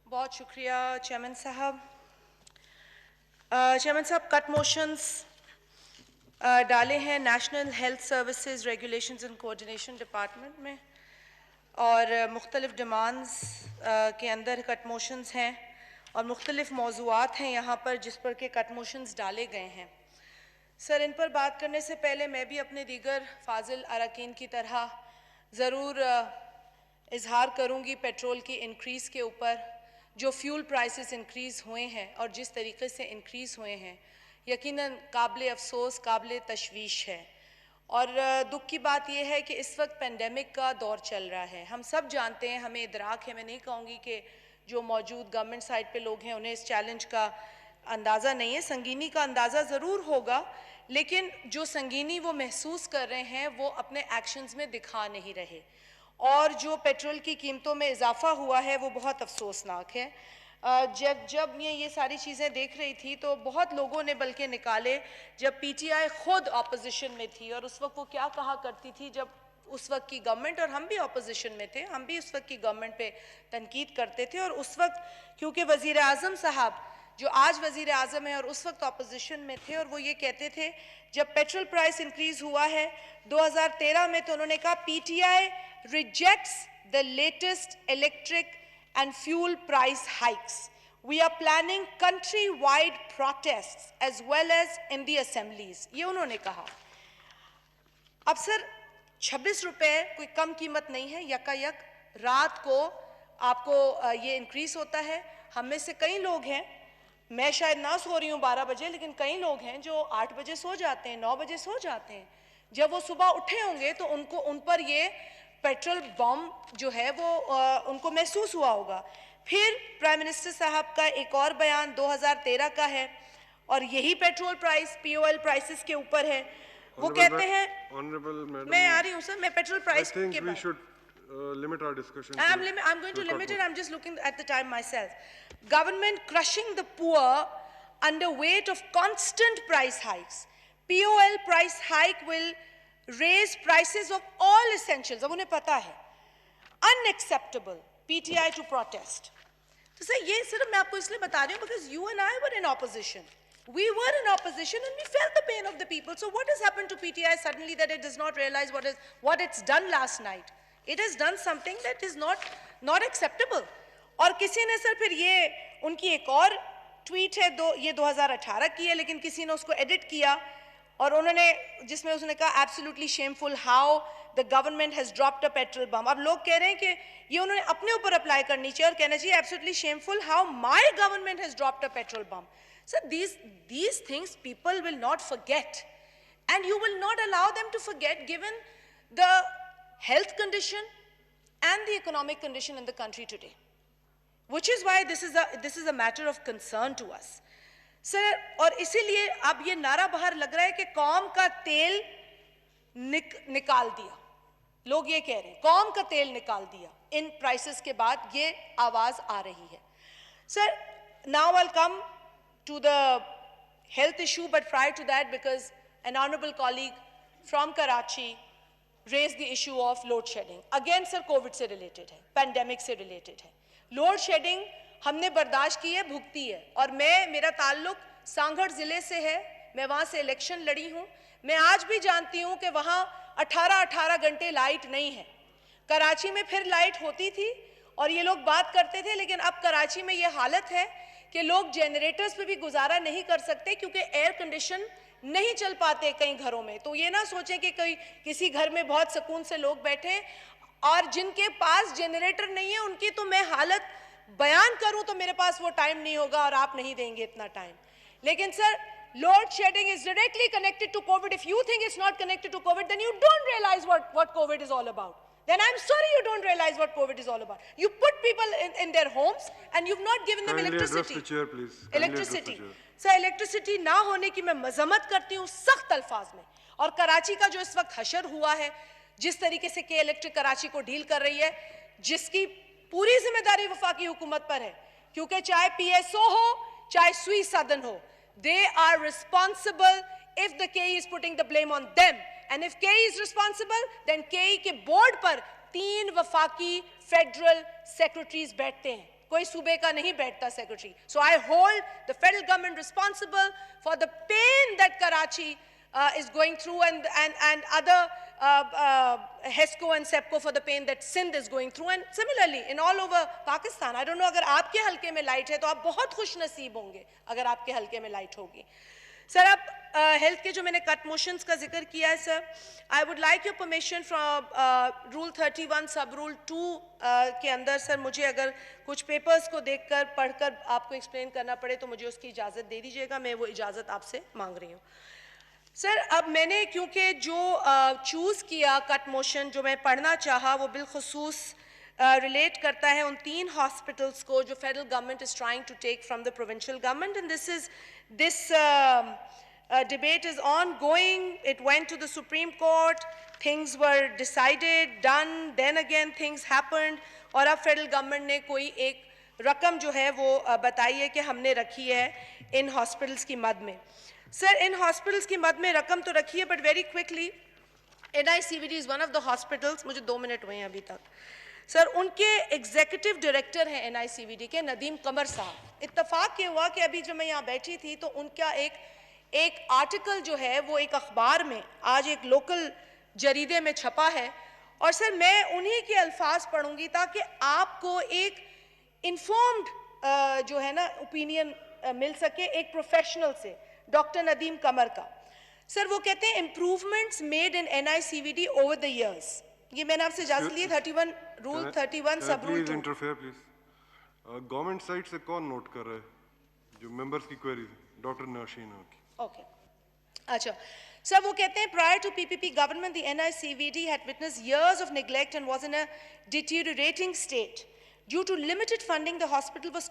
बहुत शुक्रिया चेयरमैन साहब। चेयरमैन साहब, कट मोशंस डाले हैं national health services regulations and coordination department में और मुख्तलिफ डिमांड्स के अंदर कट मोशंस हैं और मुख्तलिफ मौज़ूआत हैं यहाँ पर जिस पर के कट मोशंस डाले गए हैं। सर, इन पर बात करने से पहले मैं भी अपने दीगर फाजिल अरकान की तरह ज़रूर इजहार करूँगी पेट्रोल की इंक्रीज़ के ऊपर। जो फ्यूल प्राइसेस इंक्रीज़ हुए हैं और जिस तरीके से इंक्रीज़ हुए हैं, यकीनन काबिल अफसोस, काबिल तशवीश है। और दुख की बात यह है कि इस वक्त पेंडेमिक का दौर चल रहा है। हम सब जानते हैं, हमें इदराक है। मैं नहीं कहूँगी कि जो मौजूद गवर्नमेंट साइड पे लोग हैं उन्हें इस चैलेंज का अंदाज़ा नहीं है, संगीनी का अंदाज़ा ज़रूर होगा, लेकिन जो संगीनी वो महसूस कर रहे हैं वो अपने एक्शंस में दिखा नहीं रहे। और जो पेट्रोल की कीमतों में इजाफा हुआ है वो बहुत अफसोसनाक है। जब ये सारी चीज़ें देख रही थी तो बहुत लोगों ने बल्कि निकाले, जब पीटीआई खुद ऑपोजिशन में थी और उस वक्त वो क्या कहा करती थी, जब उस वक्त की गवर्नमेंट, और हम भी ऑपोजिशन में थे, हम भी उस वक्त की गवर्नमेंट पे तनकीद करते थे। और उस वक्त क्योंकि वज़ीर आज़म साहब जो आज वज़ीर आज़म है और उस वक्त ऑपोजिशन में थे, और वो ये कहते थे जब पेट्रोल प्राइस इंक्रीज़ हुआ है 2013 में, तो उन्होंने कहा PTI rejects the latest electric and fuel price hikes. We are planning country-wide protests as well as in the assemblies. ये उन्होंने कहा। अब सर 26 रुपए कोई कम कीमत नहीं है। यकायक रात को आपको ये इंक्रीज होता है। हम में से कई लोग हैं, मैं शायद ना सो रही हूँ 12 बजे, लेकिन कई लोग हैं जो 8 बजे सो जाते हैं, 9 बजे सो जाते हैं। जब वो सुबह उठे होंगे तो उन पर ये पेट्रोल बम जो है वो उनको महसूस हुआ होगा। फिर प्राइम मिनिस्टर साहब का एक और बयान 2013 का है और यही पेट्रोल प्राइस पीओएल प्राइसेस के ऊपर है। वो कहते हैं, मैं आ रही हूँ सर, मैं पेट्रोल प्राइस के बाद limit our discussion. I'm going to limit it. I'm just looking at the time myself. Government crushing the poor under weight of constant price hikes. POL price hike will raise prices of all essentials. अब उन्हें पता है. Unacceptable. PTI to protest. तो sir ये सिर्फ मैं आपको इसलिए बता रही हूँ because you and I were in opposition. We were in opposition and we felt the pain of the people. So what has happened to PTI suddenly that it does not realize what it's done last night? It has done something that is not acceptable. और किसी ने sir फिर ये उनकी एक और tweet है ये 2018 की है, लेकिन किसी ने उसको एडिट किया और उन्होंने जिसमें उसने कहा absolutely shameful how the government has dropped a petrol bomb. अब लोग कह रहे हैं कि ये उन्होंने अपने ऊपर अप्लाई करनी चाहिए और कहना चाहिए absolutely shameful how my government has dropped a petrol bomb. So these things people will not forget, and you will not allow them to forget given the health condition and the economic condition in the country today, which is why this is a matter of concern to us. Sir, और इसीलिए अब ये नारा बाहर लग रहा है कि कौम का तेल निकाल दिया। लोग ये कह रहे हैं कौम का तेल निकाल दिया। इन प्राइसेस के बाद ये आवाज आ रही है। Sir, now I'll come to the health issue, but prior to that, because an honorable colleague from Karachi raised the issue of load shedding. Again sir, Covid से रिलेटेड है, पैंडेमिक से रिलेटेड है। लोड शेडिंग हमने बर्दाश्त की है, भुगती है, और मेरा ताल्लुक सांगढ़ जिले से है, मैं वहाँ से इलेक्शन लड़ी हूँ। मैं आज भी जानती हूँ कि वहाँ 18-18 घंटे लाइट नहीं है। कराची में फिर लाइट होती थी और ये लोग बात करते थे, लेकिन अब कराची में ये हालत है कि लोग जनरेटर्स पे भी गुजारा नहीं कर सकते क्योंकि एयर कंडीशन नहीं चल पाते कई घरों में। तो ये ना सोचें कि किसी घर में बहुत सुकून से लोग बैठे, और जिनके पास जनरेटर नहीं है उनकी तो मैं हालत बयान करूं तो मेरे पास वो टाइम नहीं होगा और आप नहीं देंगे इतना टाइम। लेकिन sir, load shedding is directly connected to COVID. If you think it's not connected to COVID, then you don't realize what COVID is all about. Then I'm sorry you don't realize what COVID is all about. You put people in their homes and you've not given them electricity. Address the chair, please. Electricity. Sir, electricity ना होने की मैं मजम्मत करती हूँ सख्त अल्फाज में। और कराची का जो इस वक्त हशर हुआ है, जिस तरीके से के इलेक्ट्रिक कराची को डील कर रही है, जिसकी पूरी जिम्मेदारी वफाकी हुकूमत पर है, क्योंकि चाहे पीएसओ हो चाहे सुई सदन हो, they are responsible if the KE is putting the blame on them, and if KE is responsible then KE के बोर्ड पर 3 वफाकी फेडरल सेक्रेटरीज बैठते हैं। कोई सूबे का नहीं बैठता secretary. So I hold the federal government responsible for the pain that Karachi is going through and other HESCO and SEPCO for the pain that Sindh is going through, and similarly in all over Pakistan. I don't know अगर आपके हल्के में light है तो आप बहुत खुश नसीब होंगे अगर आपके हल्के में लाइट होगी. सर, अब हेल्थ के जो मैंने कट मोशंस का जिक्र किया है sir, I would like your permission from rule 31 सब रूल 2 के अंदर सर मुझे अगर कुछ पेपर्स को देखकर पढ़कर आपको एक्सप्लेन करना पड़े तो मुझे उसकी इजाज़त दे दीजिएगा. मैं वो इजाज़त आपसे मांग रही हूँ. सर, अब मैंने क्योंकि जो चूज़ किया कट मोशन जो मैं पढ़ना चाहा वो बिलखुसूस रिलेट करता है उन 3 हॉस्पिटल्स को जो federal government is trying to take from the provincial government, and this debate is ongoing. It went to the Supreme Court. Things were decided, done, then again things happened. और अब federal government ने कोई एक रकम जो है वो बताई है कि हमने रखी है इन हॉस्पिटल्स की मद में. सर, इन हॉस्पिटल्स की मद में रकम तो रखी है, but very quickly NICVD is one of the hospitals. मुझे 2 मिनट हुए हैं अभी तक. सर, उनके एग्जीक्यूटिव डायरेक्टर हैं NICVD के नदीम कमर साहब. इत्तफाक ये हुआ कि अभी जब मैं यहाँ बैठी थी तो उनका एक आर्टिकल जो है वो एक अखबार में आज एक लोकल जरीदे में छपा है, और सर मैं उन्हीं के अल्फाज पढ़ूंगी ताकि आपको एक इन्फॉर्म्ड जो है ना ओपिनियन मिल सके एक प्रोफेशनल से, डॉक्टर नदीम कमर का. सर, वो कहते हैं improvements made in NICVD over the years. ये मैंने आपसे इजाजत ली है 31 सब rule 2. Interfere please. Government side से कौन नोट कर रहा है जो मेंबर्स की क्वेरीज? डॉक्टर नाशीन की. ओके, अच्छा सर, वो कहते हैं prior to PPP government the NICVD had witnessed years of neglect and was in a deteriorating state. Due to limited funding, the hospital was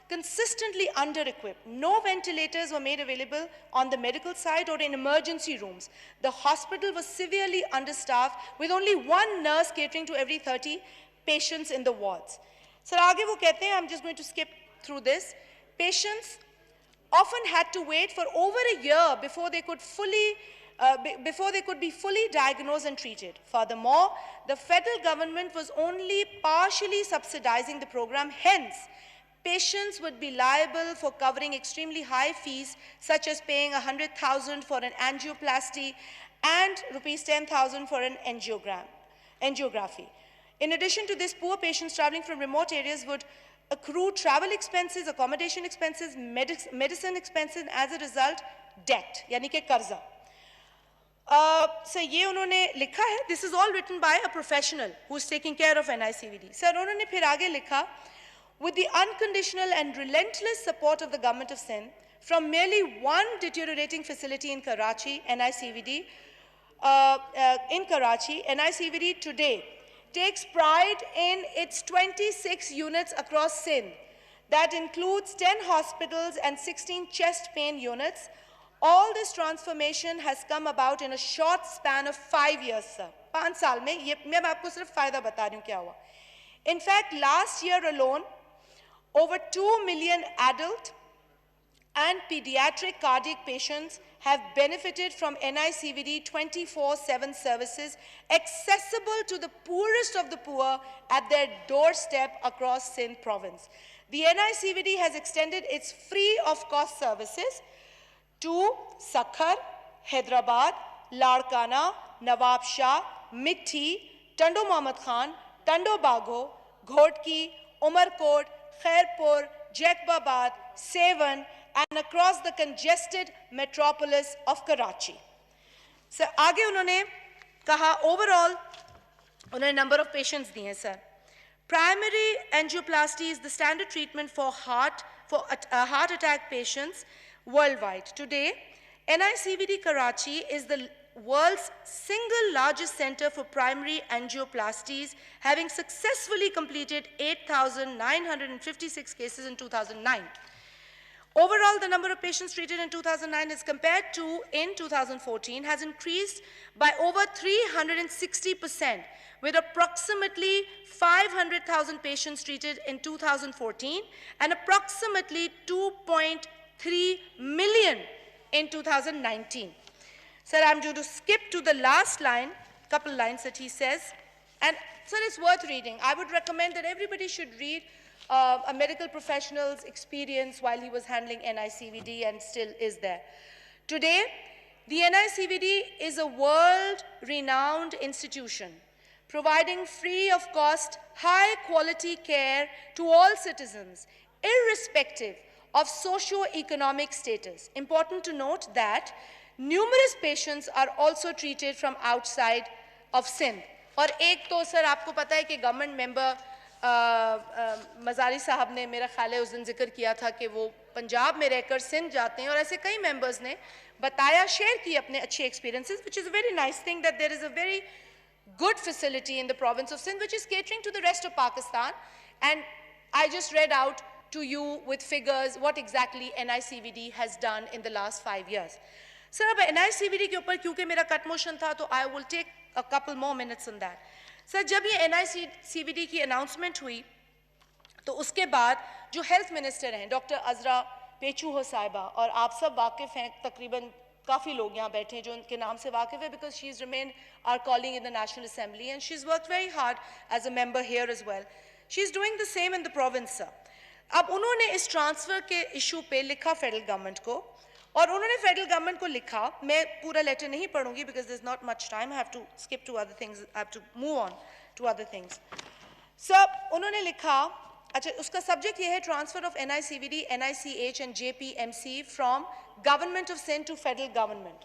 consistently under-equipped. No ventilators were made available on the medical side or in emergency rooms. The hospital was severely understaffed with only 1 nurse catering to every 30 patients in the wards. Sir, आगे वो कहते हैं, I'm just going to skip through this. Patients often had to wait for over a year before they could be fully diagnosed and treated. Furthermore, the federal government was only partially subsidizing the program. Hence, patients would be liable for covering extremely high fees, such as paying 100,000 for an angioplasty and rupees 10,000 for an angiography. In addition to this, poor patients traveling from remote areas would accrue travel expenses, accommodation expenses, medicine expenses, and as a result, debt, यानी कि कर्जा. Sir, ये उन्होंने लिखा है. This is all written by a professional who is taking care of NICVD. Sir, उन्होंने फिर आगे लिखा, with the unconditional and relentless support of the government of Sindh, from merely one deteriorating facility in Karachi, NICVD today takes pride in its 26 units across Sindh. That includes 10 hospitals and 16 chest pain units. All this transformation has come about in a short span of 5 years, sir. 5 साल में, ये मैं आपको सिर्फ फायदा बता रही हूँ क्या हुआ. In fact, last year alone, over 2 million adult and pediatric cardiac patients have benefited from NICVD 24/7 services accessible to the poorest of the poor at their doorstep across Sindh province. The NICVD has extended its free of cost services to Sakhar, Hyderabad, Larkana, Nawab Shah, Mithi, Tando Mohammad Khan, Tando Bago, Ghodki, Umarkot, Khairpur, Jekbabad, Sevan, and across the congested metropolis of Karachi. So, आगे उन्होंने कहा, overall, उन्होंने number of patients दिए हैं, sir. Primary angioplasty is the standard treatment for heart attack patients worldwide. Today, NICVD Karachi is the world's single largest center for primary angioplasties, having successfully completed 8,956 cases in 2009. Overall, the number of patients treated in 2009 as compared to in 2014 has increased by over 360%, with approximately 500,000 patients treated in 2014 and approximately 2.3 million in 2019. Sir, I'm going to skip to the last line, couple lines that he says, and sir, it's worth reading. I would recommend that everybody should read a medical professional's experience while he was handling NICVD and still is there. Today, the NICVD is a world-renowned institution, providing free of cost, high-quality care to all citizens, irrespective of socio-economic status. Important to note that numerous patients are also treated from outside of Sindh. और एक तो sir आपको पता है कि government member Mazari साहब ने मेरा ख्याल है उस दिन जिक्र किया था कि वो पंजाब में रहकर सिंध जाते हैं और ऐसे कई मेंबर्स ने बताया शेयर की अपने अच्छे experiences which is a very nice thing that there is a very good facility in the province of Sindh, which is catering to the rest of Pakistan. And I just read out to you with figures what exactly NICVD has done in the last 5 years. Sir, अब NICVD के ऊपर क्योंकि मेरा cut motion था तो I will take a couple more minutes on that. Sir, जब ये NICVD की announcement हुई तो उसके बाद जो हेल्थ मिनिस्टर हैं डॉक्टर अजरा पेचूहो साहिबा, और आप सब वाकिफ़ हैं, तकरीबन काफ़ी लोग यहाँ बैठे हैं जो उनके नाम से वाकिफ़ है, because she is remain are calling in the national assembly and she is work very hard as a member here as well. She is doing the same in the province. अब उन्होंने इस ट्रांसफ़र के issue पे लिखा federal government को, और उन्होंने federal government को लिखा, मैं पूरा लेटर नहीं पढ़ूंगी because there is not much time, I have to skip to other things, I have to move on to other things. Sir उन्होंने लिखा, अच्छा उसका सब्जेक्ट ये है transfer of NICVD, NICH and JPMC from government of Sindh to federal government.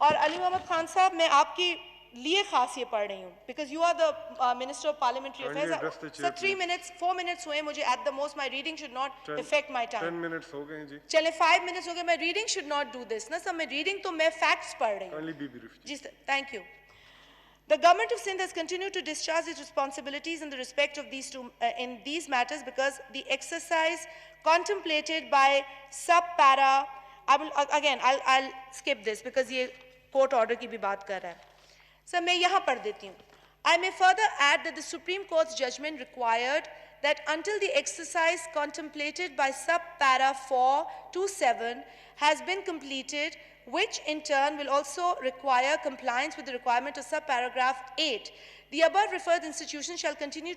और अली मोहम्मद खान साहब मैं आपके लिए खास ये पढ़ रही हूँ because you are the minister of parliamentary affairs. Sir 4 minutes हुए मुझे at the most, my reading should not effect my time. 10 minutes हो गए जी. चले 5 minutes हो गए, मैं reading should not do this ना सर, मैं रीडिंग तो मैं फैक्ट्स पढ़ रही हूँ. जी sir, thank you. The government of Sindh has continued to discharge its responsibilities in the respect of in these matters because the exercise contemplated by sub-para, I'll skip this because ये court order की भी बात कर रहा है. So मैं यहाँ पढ़ देती हूँ. I may further add that the Supreme Court's judgment required that until the exercise contemplated by sub-para 427 has been completed, which in turn will also require compliance with the requirement of sub-paragraph 8, the above referred institution shall continue to